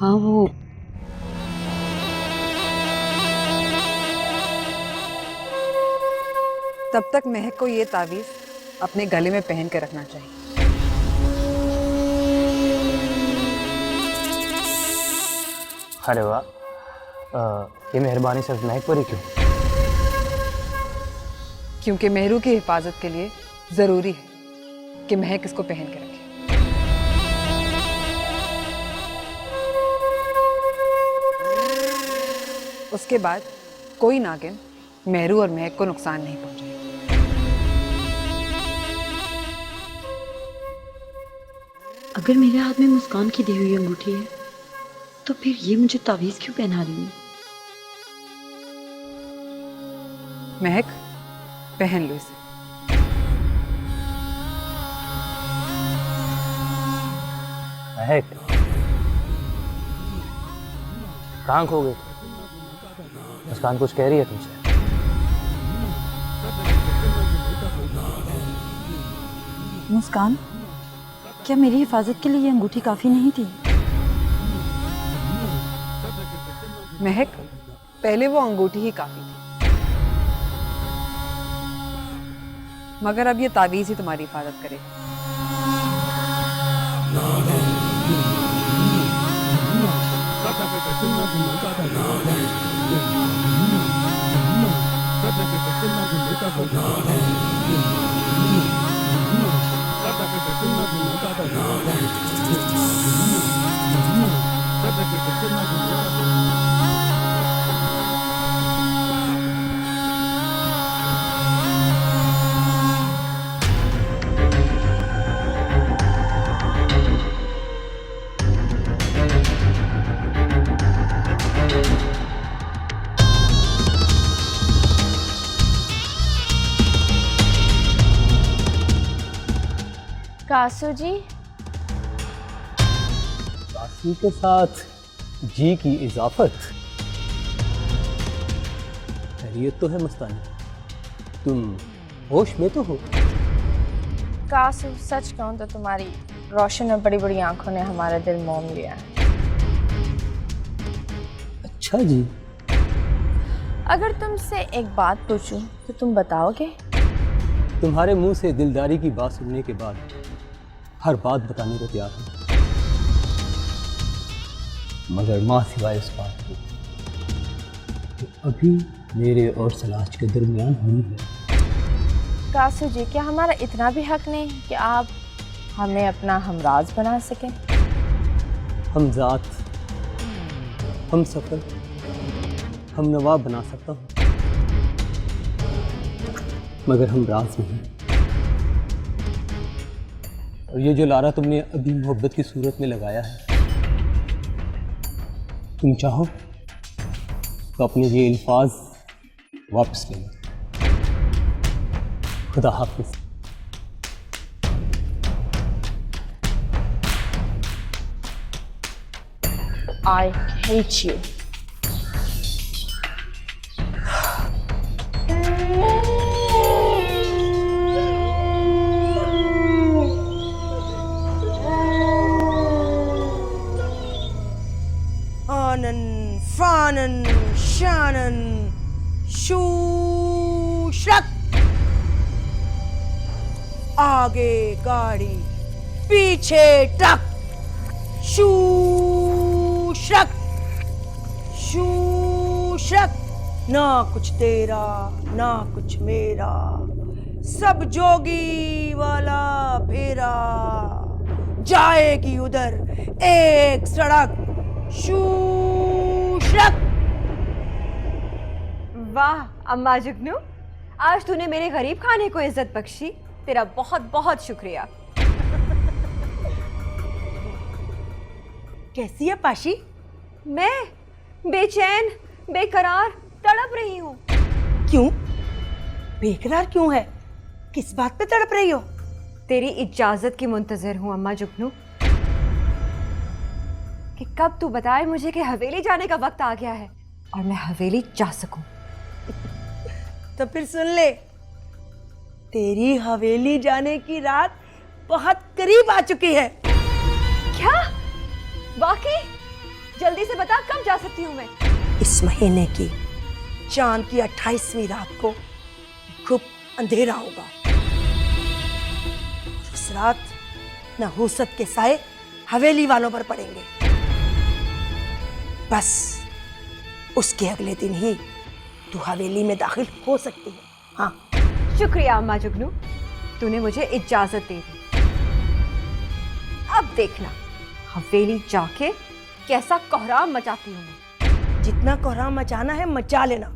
हाँ वो तब तक महक को ये तावीज़ अपने गले में पहन के रखना चाहिए। अरे वाह, ये मेहरबानी सिर्फ महक पर ही क्यों? क्योंकि मेहरू की हिफाजत के लिए ज़रूरी है कि महक इसको पहन के रखे। उसके बाद कोई नागिन मेहरू और महक को नुकसान नहीं पहुंचाएगी। अगर मेरे हाथ में मुस्कान की दी हुई अंगूठी है तो फिर ये मुझे तावीज़ क्यों पहना रही है? महक, पहन लो इसे। महक, कहाँ खो गई? मुस्कान कुछ कह रही है तुमसे? मुस्कान, क्या मेरी हिफाजत के लिए ये अंगूठी काफी नहीं थी? महक, पहले वो अंगूठी ही काफी थी, मगर अब ये तावीज़ ही तुम्हारी हिफाजत करेगी। कासू जी, काशी के साथ जी की इजाफत। खैरियत तो है मस्तानी, तुम होश में तो हो? कासू सच कहूँ तो तुम्हारी रोशन और बड़ी बड़ी आंखों ने हमारा दिल मोम लिया है। अच्छा जी, अगर तुमसे एक बात पूछूं तो तुम बताओगे? तुम्हारे मुंह से दिलदारी की बात सुनने के बाद हर बात बताने को तैयार हूं, मगर माँ सिवाय इस बात के कि अभी मेरे और सलाज के दरमियान हुई है। कासू जी, क्या हमारा इतना भी हक नहीं कि आप हमें अपना हमराज बना सकें? हम जात, हम सफर, हम नवाब बना सकता हूँ, मगर हम राज नहीं। और ये जो लारा तुमने अभी मोहब्बत की सूरत में लगाया है, तुम चाहो तो अपने ये अल्फाज वापस ले लो। खुदा हाफिज। I hate you. आनन फानन शानन शूशक। आगे गाड़ी पीछे ट्रक। शूशक शूशक। ना कुछ तेरा ना कुछ मेरा, सब जोगी वाला फेरा। जाएगी उधर एक सड़क। शूशक। वाह अम्मा जुगनू, आज तूने मेरे गरीब खाने को इज्जत बख्शी। तेरा बहुत बहुत शुक्रिया। कैसी है पाशी? मैं बेचैन बेकरार तड़प रही हूँ। क्यों? बेकरार क्यों है? किस बात पे तड़प रही हो? तेरी इजाजत की मुंतजर हूँ अम्मा जुगनू, कि कब तू बताए मुझे कि हवेली जाने का वक्त आ गया है और मैं हवेली जा सकूं। तो फिर सुन ले, तेरी हवेली जाने की रात बहुत करीब आ चुकी है। क्या? वाकई? जल्दी से बता कब जा सकती हूँ मैं? इस महीने की चांद की 28वीं रात को खूब अंधेरा होगा। उस रात नहुसत के साए हवेली वालों पर पड़ेंगे। बस उसके अगले दिन ही तू हवेली में दाखिल हो सकती है। हाँ, शुक्रिया अम्मा जुगनू, तूने मुझे इजाजत दे दी। अब देखना हवेली जाके कैसा कोहराम मचाती हूँ मैं। जितना कोहराम मचाना है मचा लेना,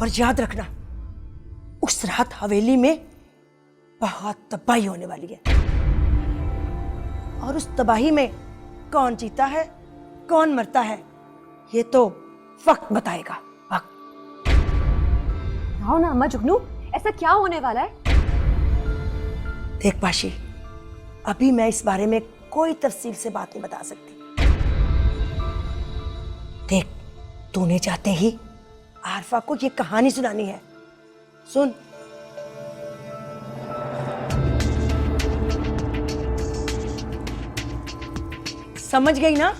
और याद रखना उस रात हवेली में बहुत तबाही होने वाली है, और उस तबाही में कौन जीता है कौन मरता है ये तो वक्त बताएगा। वक्त। आओ ना अम्मा जुगनू, ऐसा क्या होने वाला है? देख पाशी, अभी मैं इस बारे में कोई तफसील से बात नहीं बता सकती। देख, तूने चाहते ही आरफा को ये कहानी सुनानी है। सुन। समझ गई ना?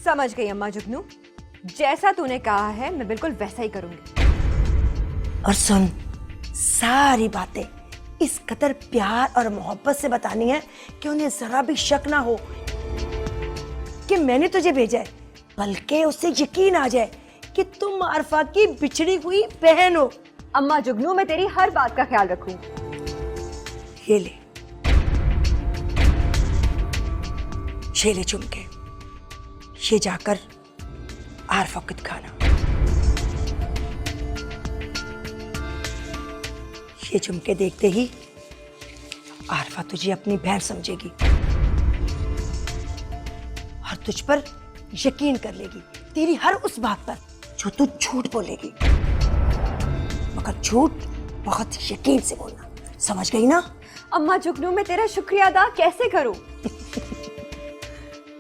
समझ गई अम्मा जुगनू, जैसा तूने कहा है मैं बिल्कुल वैसा ही करूंगी। और सुन, सारी बातें इस कदर प्यार और मोहब्बत से बतानी है कि उन्हें जरा भी शक ना हो कि मैंने तुझे भेजा है, बल्कि उसे यकीन आ जाए कि तुम आरफा की बिछड़ी हुई बहन हो। अम्मा जुगनू, मैं तेरी हर बात का ख्याल रखूंगी। ये ले चुमके, ये जाकर आरफा को दिखाना। ये चुमके देखते ही आरफा तुझे अपनी बहन समझेगी और तुझ पर यकीन कर लेगी, तेरी हर उस बात पर जो तू झूठ बोलेगी, मगर झूठ बहुत यकीन से बोलना। समझ गई ना? अम्मा जुगनू, मैं तेरा शुक्रिया अदा कैसे करूं?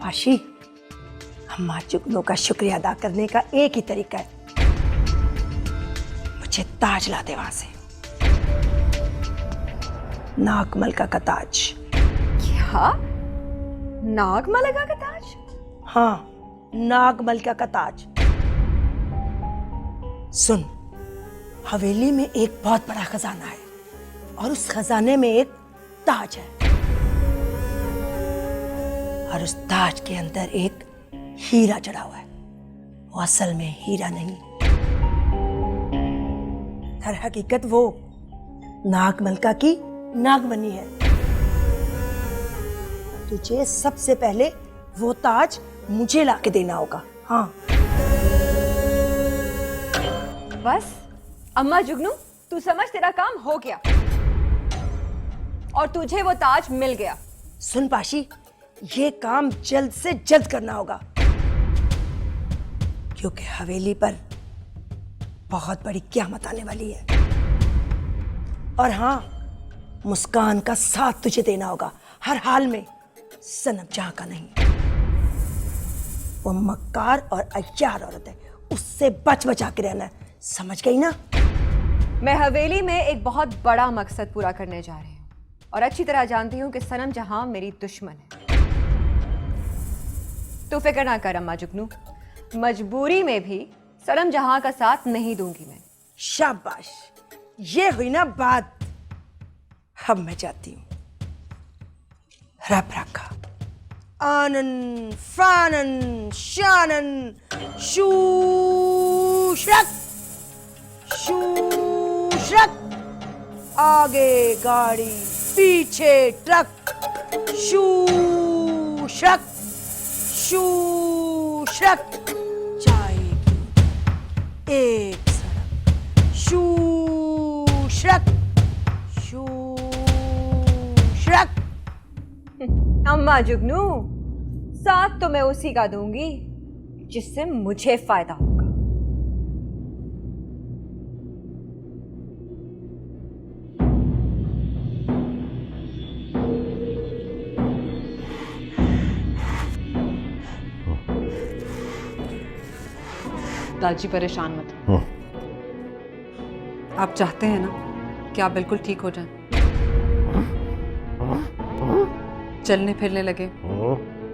आशी, अम्मा जुगनू का शुक्रिया अदा करने का एक ही तरीका है, मुझे ताज ला दे वहां से, नागमलका का ताज। क्या? नागमलका का ताज? हाँ, नागमलका का ताज। सुन, हवेली में एक बहुत बड़ा खजाना है और उस खजाने में एक ताज है, और उस ताज के अंदर एक हीरा जड़ा हुआ है। वो असल में हीरा नहीं, दर हकीकत वो नागमलका की नागमनी है। तुझे सबसे पहले वो ताज मुझे लाके देना होगा। हाँ। बस अम्मा जुगनू, तू समझ तेरा काम हो गया और तुझे वो ताज मिल गया। सुन पाशी, ये काम जल्द से जल्द करना होगा, क्योंकि हवेली पर बहुत बड़ी क़यामत आने वाली है। और हाँ, मुस्कान का साथ तुझे देना होगा हर हाल में, सनम जहां का नहीं। वो मक्कार और अय्यार औरत है, उससे बच बचा के रहना है। समझ गई ना? मैं हवेली में एक बहुत बड़ा मकसद पूरा करने जा रही हूँ और अच्छी तरह जानती हूँ कि सनम जहां मेरी दुश्मन है। तू फिक्र ना कर अम्मा जुगनू, मजबूरी में भी सनम जहां का साथ नहीं दूंगी मैं। शाबाश, ये हुई ना बात। अब मैं जाती हूँ। रब रखा, आनन फानन शानन शूशरक शूशरक, आगे गाड़ी पीछे ट्रक, शूशरक शूशरक, जाएगी एक सड़क, शूशरक शूशरक। अम्मा जुगनू, साथ तो मैं उसी का दूंगी जिससे मुझे फायदा होगा। दादी परेशान मत हो। आप चाहते हैं ना कि आप बिल्कुल ठीक हो जाएं, चलने फिरने लगे,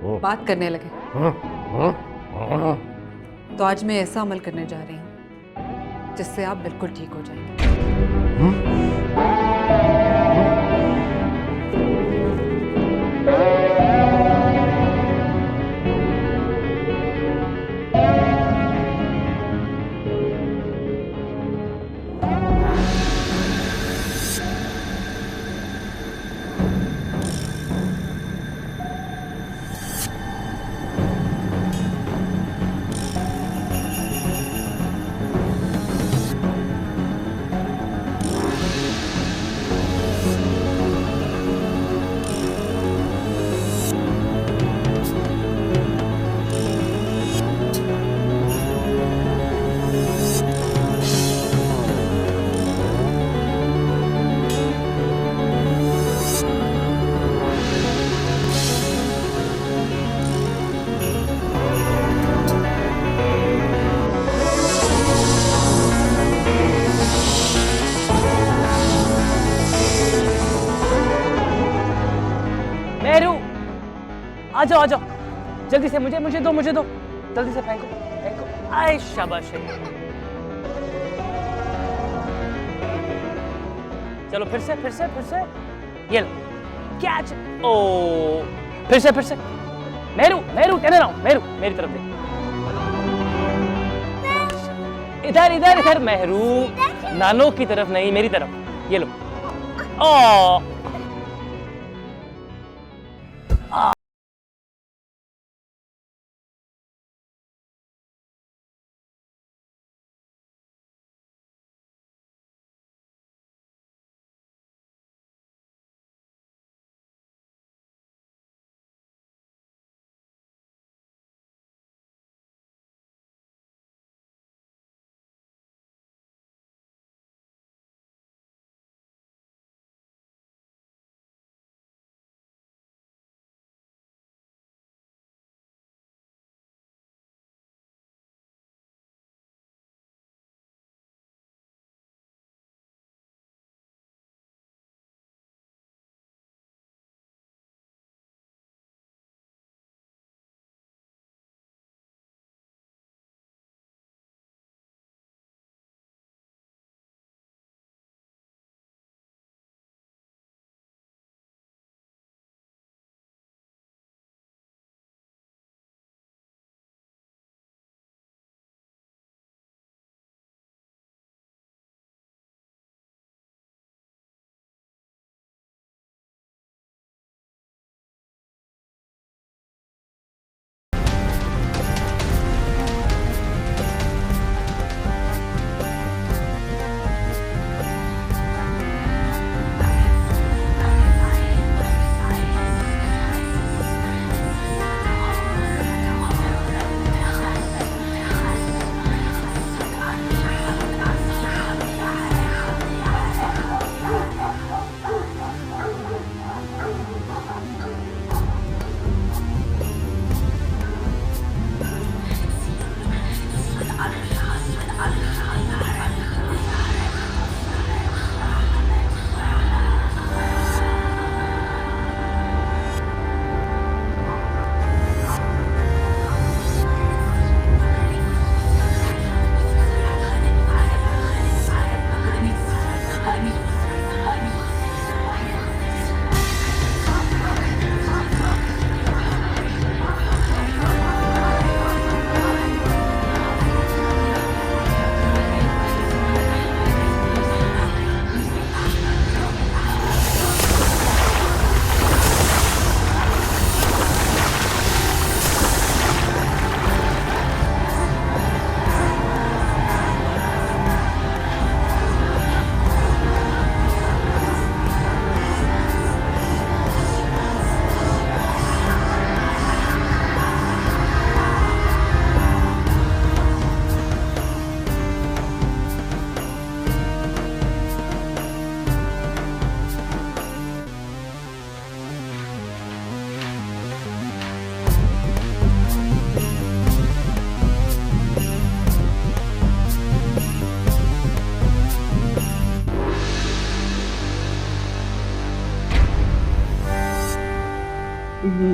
बात करने लगे। तो आज मैं ऐसा अमल करने जा रही हूँ जिससे आप बिल्कुल ठीक हो जाएंगे। आ जाओ जल्दी से, मुझे दो जल्दी से, फेंको। आए शाबाश है। चलो फिर से ये लो, कैच। ओ फिर से मेरू टेन राउंड, मेरी तरफ देख, इधर मेहरू, नानो की तरफ नहीं, मेरी तरफ। ये लो। ओ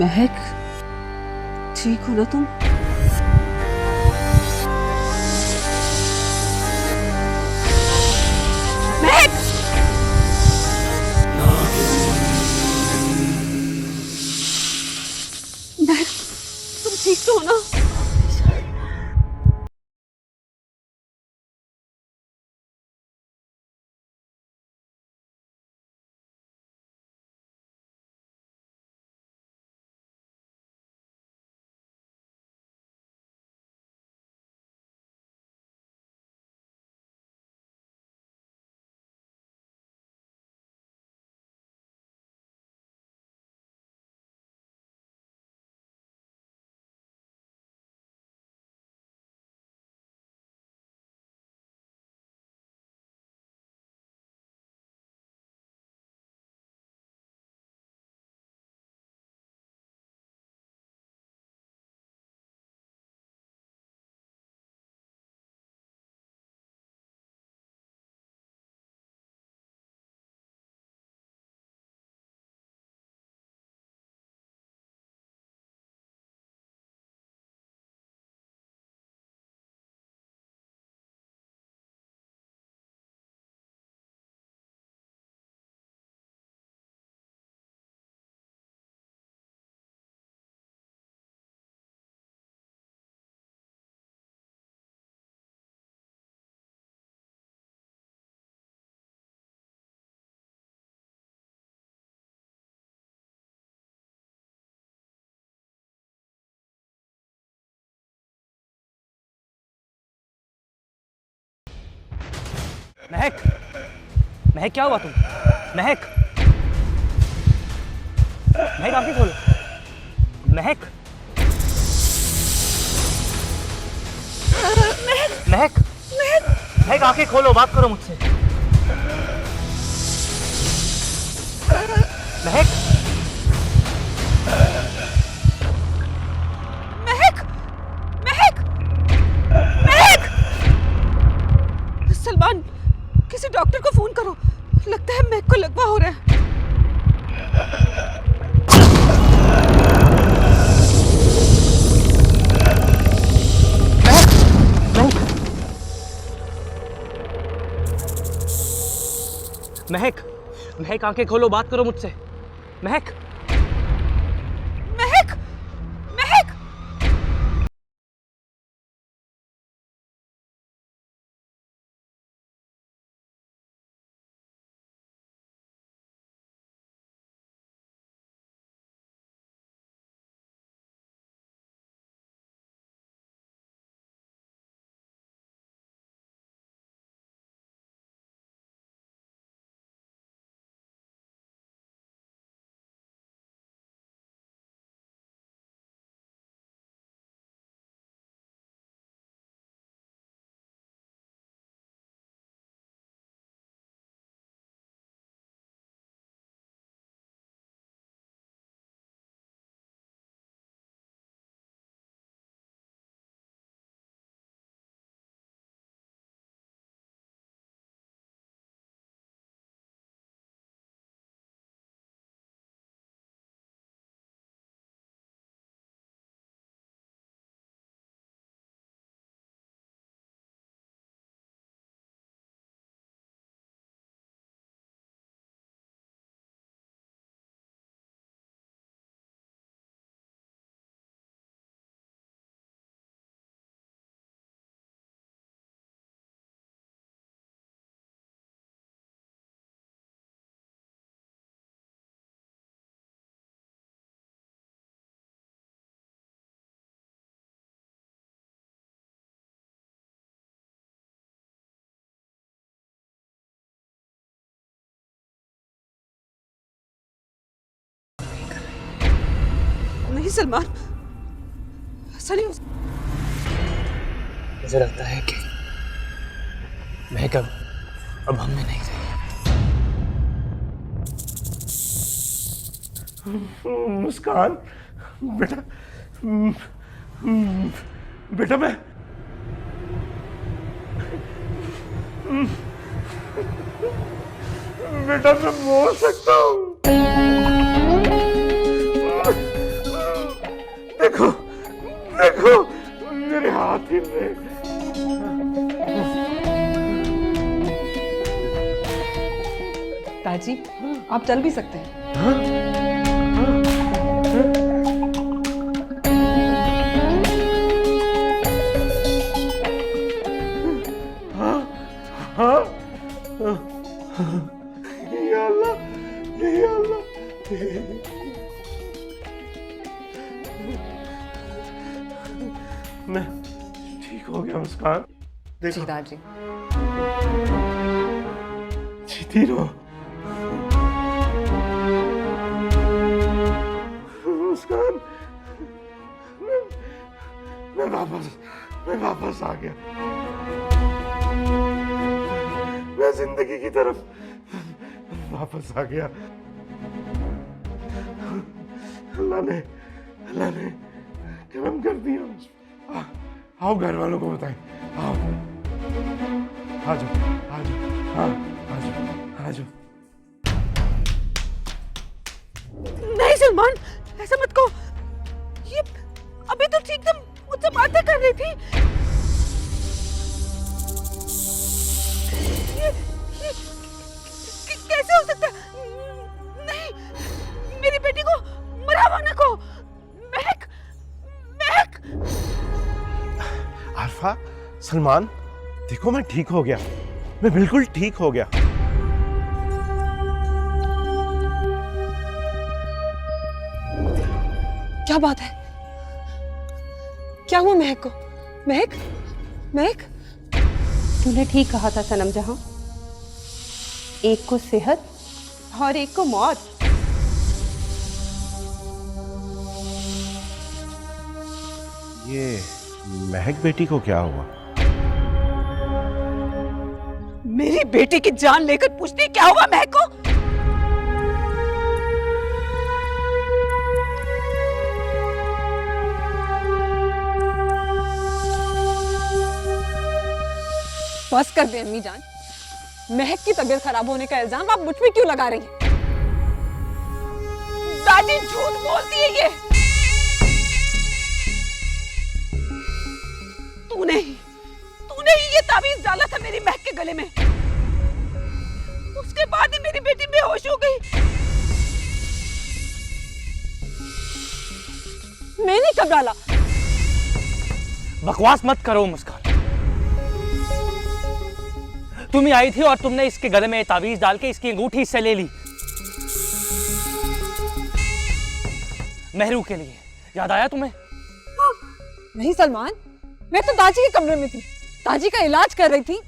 महक, ठीक हो ना तुम? महक! महक, तुम ठीक तो हो ना? महक, महक क्या हुआ तुम? महक, महक आंखें खोलो। महक, महक, महक आंखें खोलो, बात करो मुझसे। महक, महक! महक! महक! सलमान, किसी डॉक्टर को फोन करो। लगता है महक को लकवा हो रहा है। महक, महक आंखें खोलो, बात करो मुझसे। महक, महक! महक! नहीं सलमान, ऐसा नहीं हो सकता। मुझे लगता है कि महक अब हम में नहीं रही। मुस्कान, बेटा, बेटा मैं बोल सकता हूँ। देखो गिर रहे। ताजी, आप चल भी सकते हैं। या अल्लाह, या अल्लाह। मैं ठीक हो गया मुस्कान। जी देखो ताजी। जीती रहो मुस्कान। मैं वापस आ गया। मैं जिंदगी की तरफ वापस आ गया। अल्लाह ने करम कर दिया। आओ घर वालों को बताएं। आओ, आ जाओ, आ जाओ, हाँ, आ जाओ, आ जाओ। नहीं सलमान, ऐसा मत कहो। ये अभी तो ठीक तुम मुझसे बातें कर रही थी। ये कैसे हो सकता है? नहीं, मेरी बेटी को मरावा न को। महक, महक। आरफा, सलमान, देखो मैं ठीक हो गया। मैं बिल्कुल ठीक हो गया। क्या बात है? क्या हुआ महक को? महक, महक, तूने ठीक कहा था सनम जहां। एक को सेहत और एक को मौत। ये महक बेटी को क्या हुआ? मेरी बेटी की जान लेकर पूछती क्या हुआ महक को? बस कर दे अम्मी जान। महक की तबीयत खराब होने का इल्जाम आप मुझ पे क्यों लगा रही हैं? दादी झूठ बोलती है ये। तूने ही ये ताबीज डाला था मेरी महक के गले में। उसके बाद ही मेरी बेटी बेहोश हो गई। मैंने कब डाला? बकवास मत करो मुस्कान। तुम ही आई थी और तुमने इसके गले में तावीज डाल के इसकी अंगूठी इससे ले ली। मेहरू के लिए। याद आया तुम्हें? नहीं सलमान, मैं तो दाजी के कमरे में थी। दाजी का इलाज कर रही थी।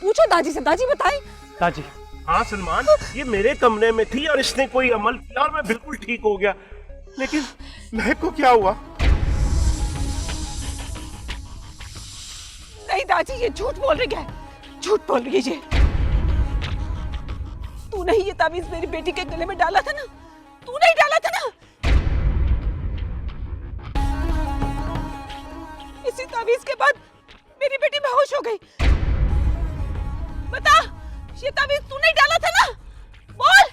पूछो दाजी से, दाजी बताएं। ताजी, हाँ सलमान, ये मेरे कमरे में थी और इसने कोई अमल किया और मैं बिल्कुल ठीक हो गया। लेकिन महक को क्या हुआ? नहीं दादी, ये झूठ बोल रही है। झूठ बोल रही है ये। तूने ही ये ताबीज मेरी बेटी के गले में डाला था ना? तूने ही डाला था ना? इसी ताबीज के बाद मेरी बेटी बेहोश हो गई। बता, ये ताबीज तूने ही डाला था ना? बोल।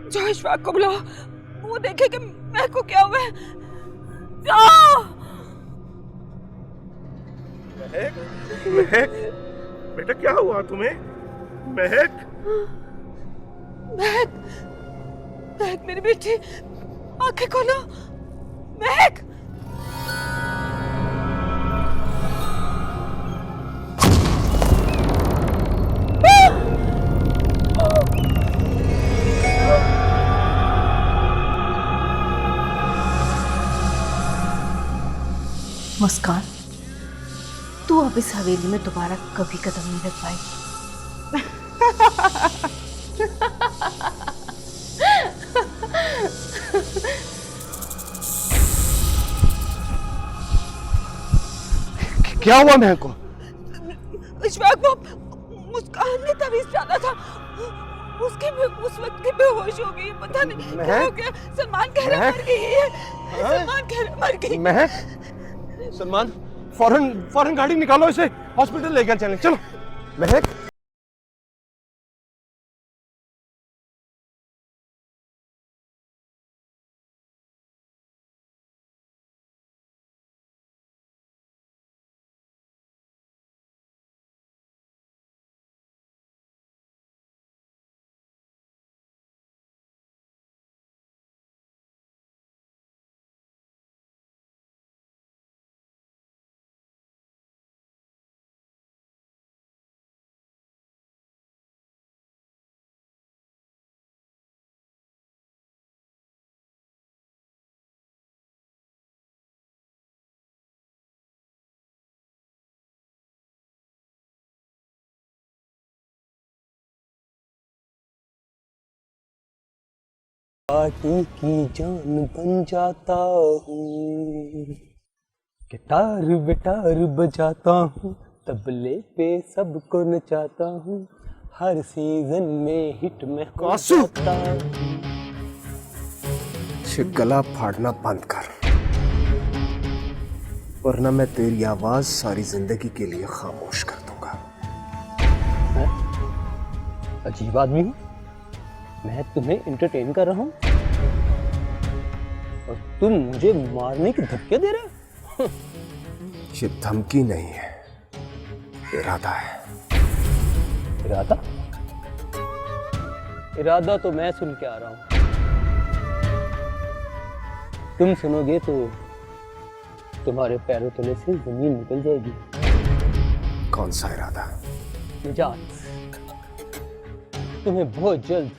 जो इशफाक को बुलाओ, वो देखे कि महक को क्या हुआ है। जाओ। महक, बेटा क्या हुआ तुम्हें? महक, महक, महक मेरी बेटी, आंखें खोलो। महक। मुस्कान, तू अब इस हवेली में दोबारा कभी कदम नहीं रख पाएगी। क्या हुआ महक को? कुछ वक्त वो मुस्कान ने तवीज डाला था, उसके उस वक्त की बेहोश हो गई, पता नहीं क्या हो गया। सलमान कह रहा मर गई है, सलमान कह रहा मर गई। महक, सलमान फौरन गाड़ी निकालो, इसे हॉस्पिटल लेकर चलें, चलो। महक, पार्टी की जान बन जाता हूँ, गिटार विटार बजाता हूँ, तबले पे सबको नचाता हूँ, हर सीजन में हिट में हो जाता हूँ। ये गला फाड़ना बंद कर, वरना मैं तेरी आवाज सारी जिंदगी के लिए खामोश कर दूंगा। अजीब आदमी हूँ मैं, तुम्हें एंटरटेन कर रहा हूँ और तुम मुझे मारने की धमकी दे रहे हो। ये धमकी नहीं है, इरादा है। इरादा? इरादा तो मैं सुन के आ रहा हूँ, तुम सुनोगे तो तुम्हारे पैरों तले से जमीन निकल जाएगी। कौन सा इरादा? निजात। तुम्हें बहुत जल्द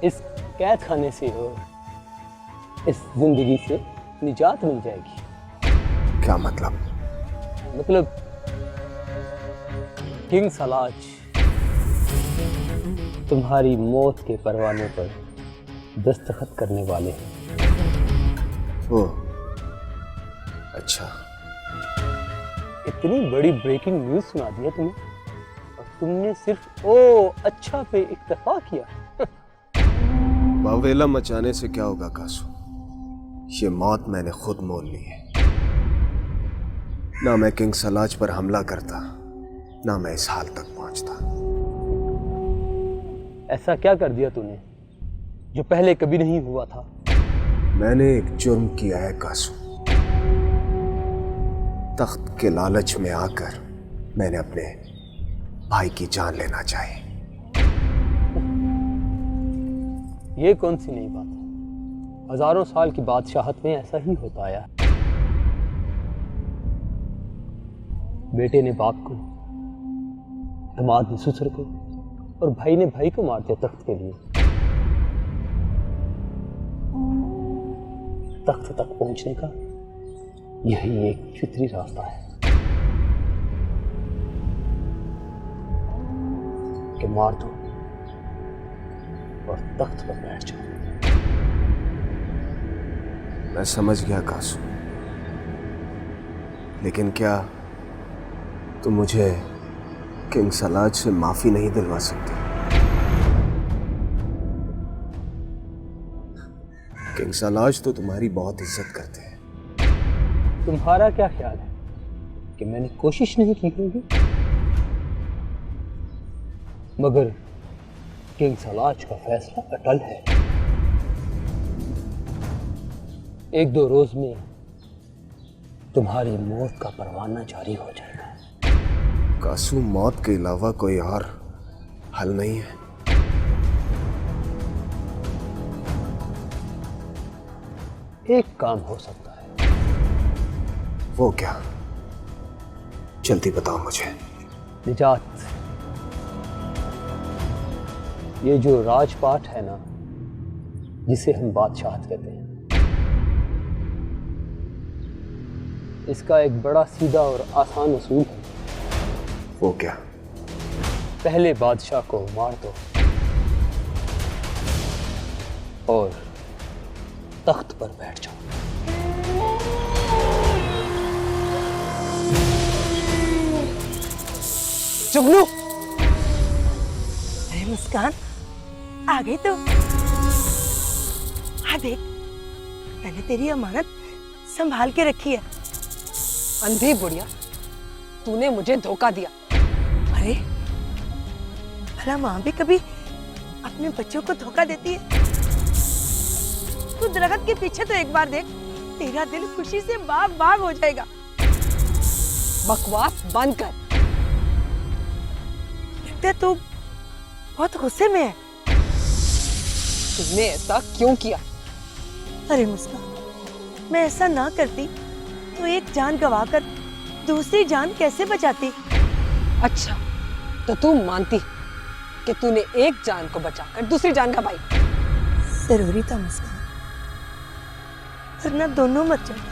इस कैद खाने से और इस जिंदगी से निजात मिल जाएगी। क्या मतलब? मतलब किंग सलाज तुम्हारी मौत के परवाने पर दस्तखत करने वाले हैं। ओ, अच्छा। इतनी बड़ी ब्रेकिंग न्यूज़ सुना दिया तुम्हें और तुमने सिर्फ ओ अच्छा पे इक्तफा किया। बावेला मचाने से क्या होगा कासू? ये मौत मैंने खुद मोल ली है। ना मैं किंग सलाज पर हमला करता, ना मैं इस हाल तक पहुंचता। ऐसा क्या कर दिया तूने जो पहले कभी नहीं हुआ था? मैंने एक जुर्म किया है कासू। तख्त के लालच में आकर मैंने अपने भाई की जान लेना चाही। ये कौन सी नई बात है? हजारों साल की बादशाहत में ऐसा ही होता आया। बेटे ने बाप को, दामाद ने ससुर को और भाई ने भाई को मार दिया तख्त के लिए। तख्त तक पहुंचने का यही एक फितरी रास्ता है कि मार दो और तख्त पर बैठ जाओ। मैं समझ गया कासू, लेकिन क्या तुम मुझे किंग सलाज से माफी नहीं दिलवा सकते? किंग सलाज तो तुम्हारी बहुत इज्जत करते हैं। तुम्हारा क्या ख्याल है कि मैंने कोशिश नहीं की होगी? मगर किंग सलाज का फैसला अटल है। एक दो रोज में तुम्हारी मौत का परवाना जारी हो जाएगा। कासू, मौत के अलावा कोई और हल नहीं है? एक काम हो सकता है। वो क्या? जल्दी बताओ मुझे। निजात। ये जो राजपाट है ना, जिसे हम बादशाहत कहते हैं, इसका एक बड़ा सीधा और आसान उसूल है। वो क्या? पहले बादशाह को मार दो और तख्त पर बैठ जाओ। जुगनू, अरे मुस्कान, आ गई तो। हाँ देख, मैंने तेरी अमानत संभाल के रखी है। अंधी बुढ़िया, तूने मुझे धोखा दिया। अरे भला माँ भी कभी अपने बच्चों को धोखा देती है? तू दरख्त के पीछे तो एक बार देख, तेरा दिल खुशी से बाग बाग हो जाएगा। बकवास बंद कर। लगता है तू बहुत गुस्से में है। तुमने ऐसा क्यों किया? अरे मुस्कान, मैं ऐसा ना करती तो एक जान गवाकर दूसरी जान कैसे बचाती? अच्छा, तो तू मानती कि तूने एक जान को बचाकर दूसरी जान गंवाई? जरूरी था मुस्कान, वरना दोनों मर जाते।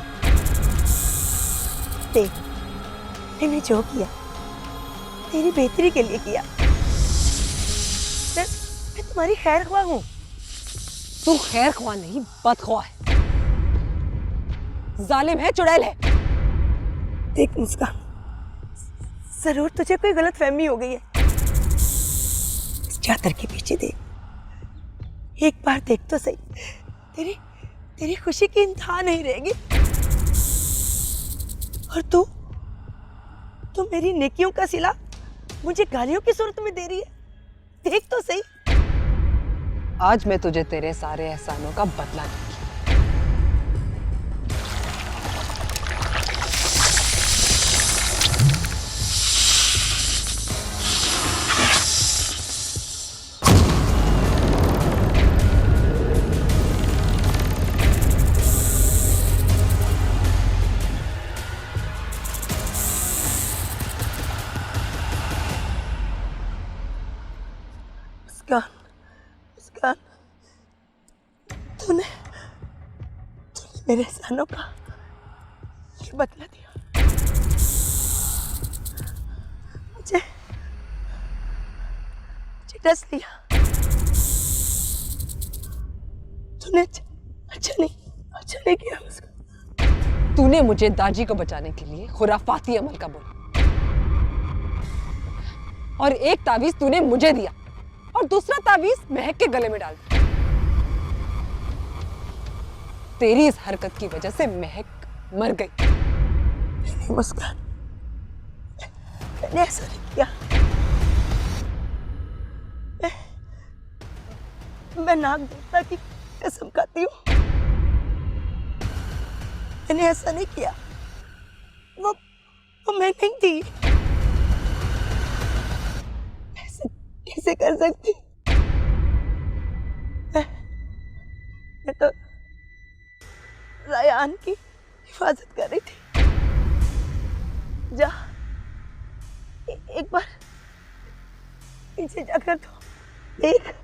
देख, मैंने जो किया तेरी बेहतरी के लिए किया। मैं तुम्हारी खैर ख्वाह हूँ। तू खैर ख्वाह नहीं, बदख्वाह है, जालिम है, चुड़ैल है। देख मुस्कान, जरूर तुझे कोई गलत फहमी हो गई है। इस चादर के पीछे देख, एक बार देख तो सही, तेरी खुशी की इंतहा नहीं रहेगी। और तू मेरी नेकियों का सिला मुझे गालियों की सूरत में दे रही है। देख तो सही। आज मैं तुझे तेरे सारे एहसानों का बदला दूंगी। मुस्कान, तूने मेरे एहसानों का ये बदला दिया। मुझे डस लिया। तूने अच्छा नहीं किया मुस्कान। तूने मुझे दाजी को बचाने के लिए खुराफाती अमल का बोला, और एक तावीज तूने मुझे दिया और दूसरा तावीज महक के गले में डाल दिया। तेरी इस हरकत की वजह से महक मर गई। नहीं मुस्कान, मैंने ऐसा नहीं किया। मैं नाग देवता की कसम खाती हूँ, मैंने ऐसा नहीं किया। वो मैं नहीं थी। ऐसा कैसे कर सकती? मैं तो रायान की हिफाजत कर रही थी। जा, एक बार पीछे जाकर तो देख।